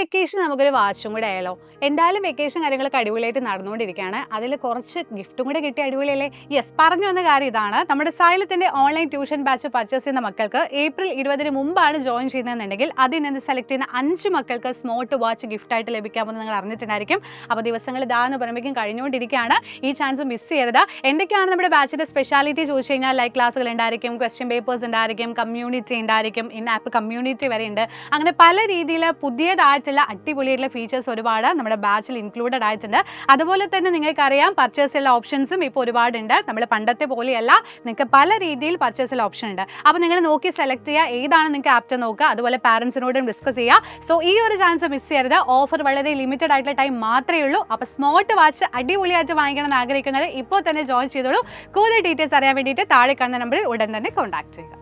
Vacation നമുക്കൊരു വാച്ചും കൂടെ ആയാലോ? എന്തായാലും വെക്കേഷൻ കാര്യങ്ങളൊക്കെ അടിപൊളിയായിട്ട് നടന്നുകൊണ്ടിരിക്കുകയാണ്. അതിൽ കുറച്ച് ഗിഫ്റ്റും കൂടെ കിട്ടിയ അടിപൊളിയല്ലേ? യെസ്, പറഞ്ഞു വന്ന കാര്യം ഇതാണ്. നമ്മുടെ സൈലത്തിൻ്റെ ഓൺലൈൻ ട്യൂഷൻ ബാച്ച് പർച്ചേസ് ചെയ്യുന്ന മക്കൾക്ക് ഏപ്രിൽ 20 മുമ്പാണ് ജോയിൻ ചെയ്യുന്നതെന്നുണ്ടെങ്കിൽ അതിൽ നിന്ന് സെലക്ട് ചെയ്യുന്ന 5 മക്കൾക്ക് സ്മാർട്ട് വാച്ച് ഗിഫ്റ്റായിട്ട് ലഭിക്കാമെന്ന് നിങ്ങൾ അറിഞ്ഞിട്ടുണ്ടായിരിക്കും. അപ്പോൾ ദിവസങ്ങൾ ഇതാന്ന് പറയുമ്പോഴേക്കും കഴിഞ്ഞുകൊണ്ടിരിക്കുകയാണ്. ഈ ചാൻസ് മിസ് ചെയ്യരുത്. എന്തൊക്കെയാണ് നമ്മുടെ ബാച്ചിൻ്റെ സ്പെഷ്യാലിറ്റി ചോദിച്ചു കഴിഞ്ഞാൽ ലൈവ് ക്ലാസ്സുകൾ ഉണ്ടായിരിക്കും, ക്വസ്റ്റ്യൻ പേപ്പേഴ്സ് ഉണ്ടായിരിക്കും, കമ്മ്യൂണിറ്റി ഉണ്ടായിരിക്കും, ഇൻ ആപ്പ് കമ്മ്യൂണിറ്റി വരെ ഉണ്ട്. അങ്ങനെ പല രീതിയിൽ പുതിയതായിട്ടുള്ള അടിപൊളിയായിട്ടുള്ള ഫീച്ചേഴ്സ് ഒരുപാട് നമ്മുടെ ബാച്ചിൽ ഇൻക്ലൂഡഡ് ആയിട്ടുണ്ട്. അതുപോലെ തന്നെ നിങ്ങൾക്കറിയാം പർച്ചേസുള്ള ഓപ്ഷൻസും ഇപ്പോൾ ഒരുപാടുണ്ട്. നമ്മൾ പണ്ടത്തെ പോലെയല്ല, നിങ്ങൾക്ക് പല രീതിയിൽ പർച്ചേസുള്ള ഓപ്ഷൻ ഉണ്ട്. അപ്പോൾ നിങ്ങൾ നോക്കി സെലക്ട് ചെയ്യുക, ഏതാണ് നിങ്ങൾക്ക് ആപ്റ്റ് നോക്കുക. അതുപോലെ പാരൻസിനോടും ഡിസ്കസ് ചെയ്യുക. സോ ഈ ഒരു ചാൻസ് മിസ് ചെയ്യരുത്. ഓഫർ വളരെ ലിമിറ്റഡ് ആയിട്ടുള്ള ടൈം മാത്രമേ ഉള്ളൂ. അപ്പോൾ സ്മാർട്ട് വാച്ച് അടിപൊളിയായിട്ട് വാങ്ങിക്കണം എന്ന് ആഗ്രഹിക്കുന്നവർ ഇപ്പോൾ തന്നെ ജോയിൻ ചെയ്തോളൂ. കൂടുതൽ ഡീറ്റെയിൽസ് അറിയാൻ വേണ്ടിയിട്ട് താഴെ കാണുന്ന നമ്പറിൽ ഉടൻ തന്നെ കോൺടാക്ട് ചെയ്യുക.